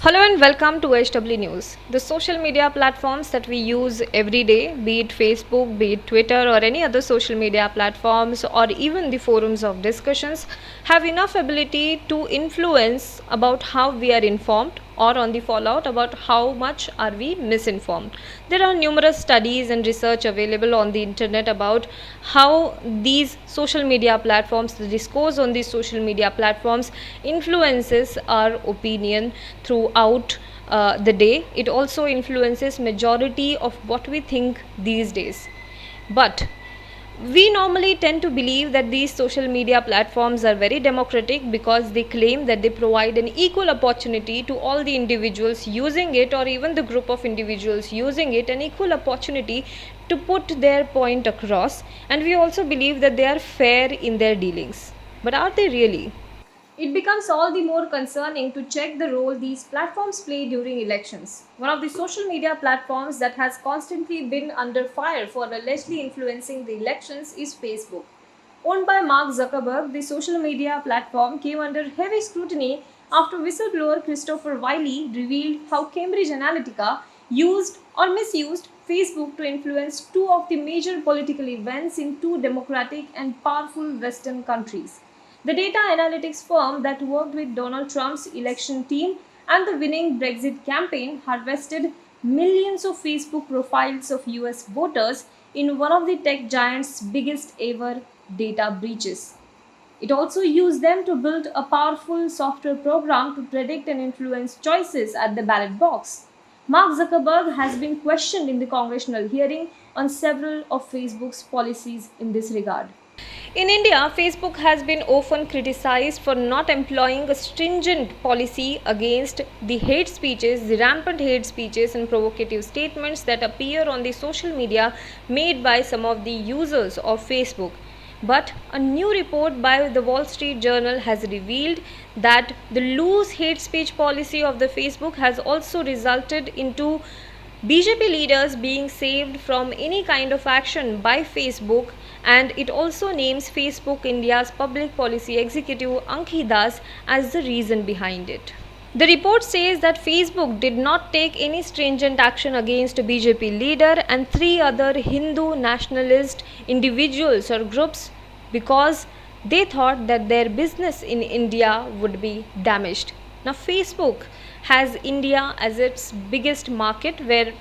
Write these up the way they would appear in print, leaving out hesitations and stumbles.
Hello and welcome to HW News. The social media platforms that we use every day, be it Facebook, be it Twitter, or any other social media platforms, or even the forums of discussions, have enough ability to influence about how we are informed or on the fallout about how much are we misinformed. There are numerous studies and research available on the internet about how these social media platforms, the discourse on these social media platforms influences our opinion throughout the day. It also influences majority of what we think these days. But we normally tend to believe that these social media platforms are very democratic because they claim that they provide an equal opportunity to all the individuals using it, or even the group of individuals using it, an equal opportunity to put their point across. And we also believe that they are fair in their dealings. But are they really? It becomes all the more concerning to check the role these platforms play during elections. One of the social media platforms that has constantly been under fire for allegedly influencing the elections is Facebook. Owned by Mark Zuckerberg, the social media platform came under heavy scrutiny after whistleblower Christopher Wiley revealed how Cambridge Analytica used or misused Facebook to influence two of the major political events in two democratic and powerful Western countries. The data analytics firm that worked with Donald Trump's election team and the winning Brexit campaign harvested millions of Facebook profiles of US voters in one of the tech giant's biggest ever data breaches. It also used them to build a powerful software program to predict and influence choices at the ballot box. Mark Zuckerberg has been questioned in the congressional hearing on several of Facebook's policies in this regard. In India, Facebook has been often criticized for not employing a stringent policy against the hate speeches, the rampant hate speeches and provocative statements that appear on the social media made by some of the users of Facebook. But a new report by the Wall Street Journal has revealed that the loose hate speech policy of the Facebook has also resulted into BJP leaders being saved from any kind of action by Facebook, and it also names Facebook India's public policy executive Ankhi Das as the reason behind it. The report says that Facebook did not take any stringent action against a BJP leader and three other Hindu nationalist individuals or groups because they thought that their business in India would be damaged. Now, Facebook has India as its biggest market where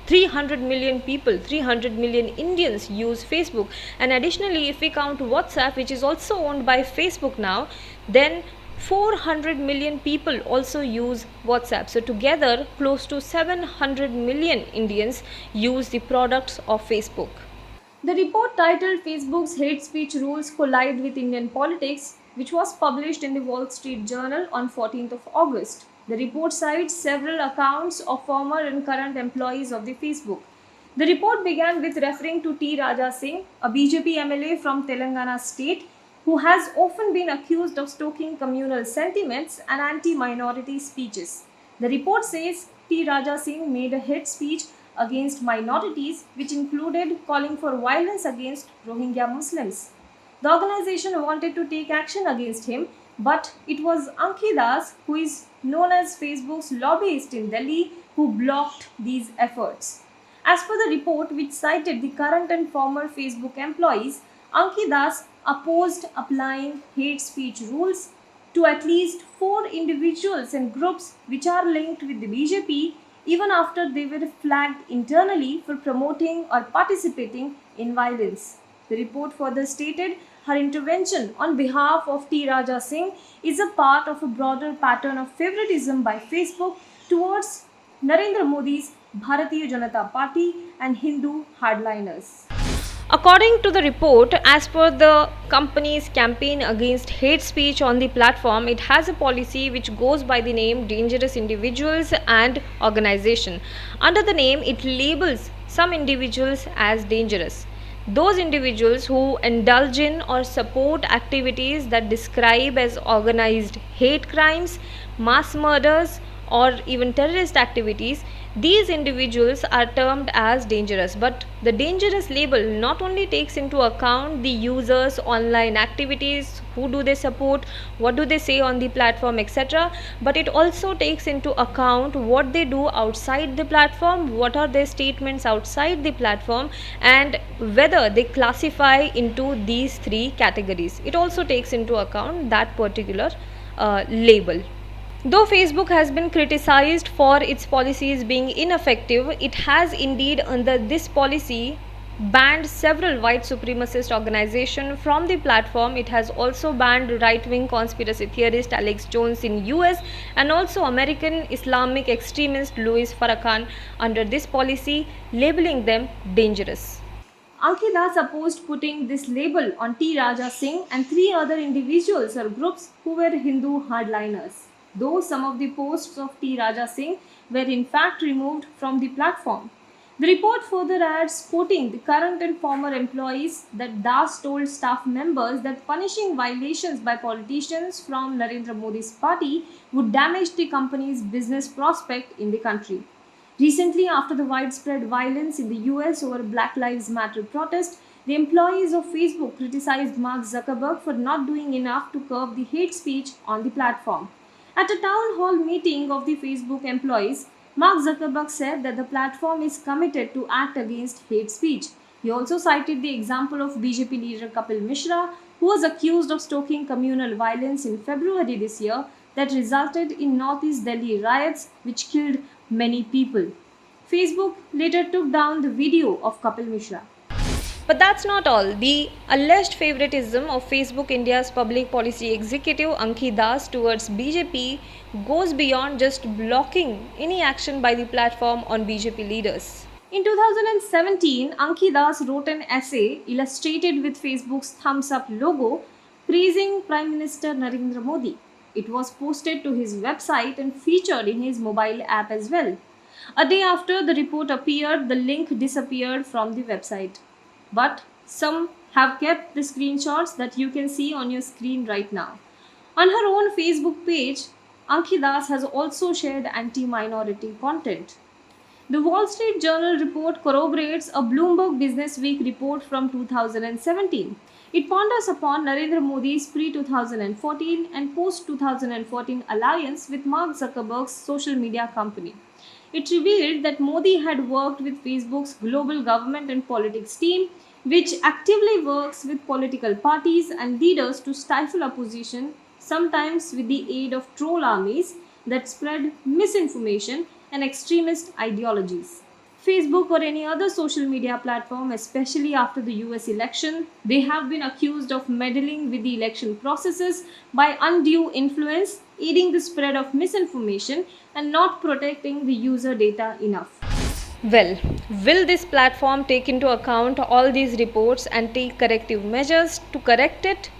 300 million people, 300 million Indians use Facebook. And additionally, if we count WhatsApp, which is also owned by Facebook now, then 400 million people also use WhatsApp. So together, close to 700 million Indians use the products of Facebook. The report titled Facebook's Hate Speech Rules Collide with Indian Politics, which was published in the Wall Street Journal on 14th of August. The report cites several accounts of former and current employees of the Facebook. The report began with referring to T. Raja Singh, a BJP MLA from Telangana state, who has often been accused of stoking communal sentiments and anti-minority speeches. The report says T. Raja Singh made a hate speech against minorities, which included calling for violence against Rohingya Muslims. The organization wanted to take action against him, but it was Ankhi Das, who is known as Facebook's lobbyist in Delhi, who blocked these efforts. As per the report, which cited the current and former Facebook employees, Ankhi Das opposed applying hate speech rules to at least 4 individuals and groups which are linked with the BJP, even after they were flagged internally for promoting or participating in violence. The report further stated her intervention on behalf of T. Raja Singh is a part of a broader pattern of favoritism by Facebook towards Narendra Modi's Bharatiya Janata Party and Hindu hardliners. According to the report, as per the company's campaign against hate speech on the platform, it has a policy which goes by the name Dangerous Individuals and Organization. Under the name, it labels some individuals as dangerous. Those individuals who indulge in or support activities that describe as organized hate crimes, mass murders, or even terrorist activities, these individuals are termed as dangerous. But the dangerous label not only takes into account the users' online activities, who do they support, what do they say on the platform, etc., but it also takes into account what they do outside the platform, what are their statements outside the platform, and whether they classify into these three categories. It also takes into account that particular label. Though Facebook has been criticized for its policies being ineffective, it has indeed, under this policy, banned several white supremacist organizations from the platform. It has also banned right-wing conspiracy theorist Alex Jones in US and also American Islamic extremist Louis Farrakhan under this policy, labeling them dangerous. Ankhi Das opposed putting this label on T. Raja Singh and three other individuals or groups who were Hindu hardliners, though some of the posts of T. Raja Singh were in fact removed from the platform. The report further adds, quoting the current and former employees, that Das told staff members that punishing violations by politicians from Narendra Modi's party would damage the company's business prospect in the country. Recently, after the widespread violence in the US over Black Lives Matter protest, the employees of Facebook criticized Mark Zuckerberg for not doing enough to curb the hate speech on the platform. At a town hall meeting of the Facebook employees, Mark Zuckerberg said that the platform is committed to act against hate speech. He also cited the example of BJP leader Kapil Mishra, who was accused of stoking communal violence in February this year that resulted in Northeast Delhi riots which killed many people. Facebook later took down the video of Kapil Mishra. But that's not all. The alleged favoritism of Facebook India's public policy executive Ankhi Das towards BJP goes beyond just blocking any action by the platform on BJP leaders. In 2017, Ankhi Das wrote an essay illustrated with Facebook's thumbs up logo praising Prime Minister Narendra Modi. It was posted to his website and featured in his mobile app as well. A day after the report appeared, the link disappeared from the website. But some have kept the screenshots that you can see on your screen right now. On her own Facebook page, Ankhi Das has also shared anti-minority content. The Wall Street Journal report corroborates a Bloomberg Businessweek report from 2017. It ponders upon Narendra Modi's pre-2014 and post-2014 alliance with Mark Zuckerberg's social media company. It revealed that Modi had worked with Facebook's global government and politics team, which actively works with political parties and leaders to stifle opposition, sometimes with the aid of troll armies that spread misinformation and extremist ideologies. Facebook or any other social media platform, especially after the US election, they have been accused of meddling with the election processes by undue influence, aiding the spread of misinformation and not protecting the user data enough. Well, will this platform take into account all these reports and take corrective measures to correct it?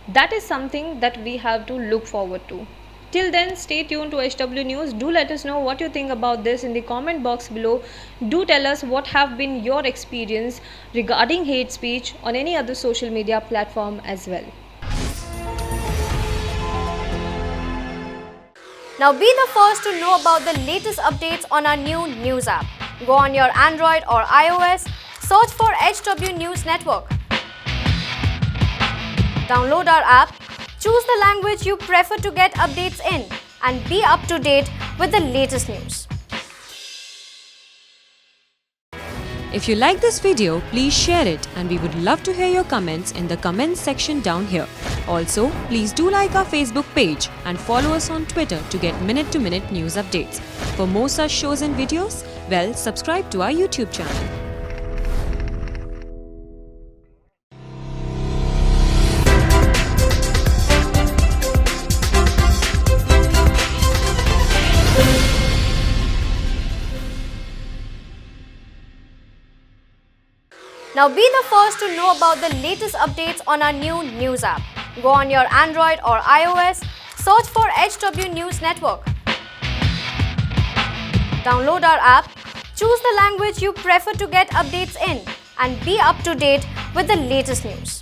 That is something that we have to look forward to. Till then, stay tuned to HW News. Do let us know what you think about this in the comment box below. Do tell us what have been your experience regarding hate speech on any other social media platform as well. Now be the first to know about the latest updates on our new news app. Go on your Android or iOS, search for HW News Network. Download our app, choose the language you prefer to get updates in, and be up to date with the latest news. If you like this video, please share it, and we would love to hear your comments in the comments section down here. Also, please do like our Facebook page and follow us on Twitter to get minute-to-minute news updates. For more such shows and videos, well, subscribe to our YouTube channel. Now be the first to know about the latest updates on our new news app. Go on your Android or iOS, search for HW News Network. Download our app, choose the language you prefer to get updates in, and be up to date with the latest news.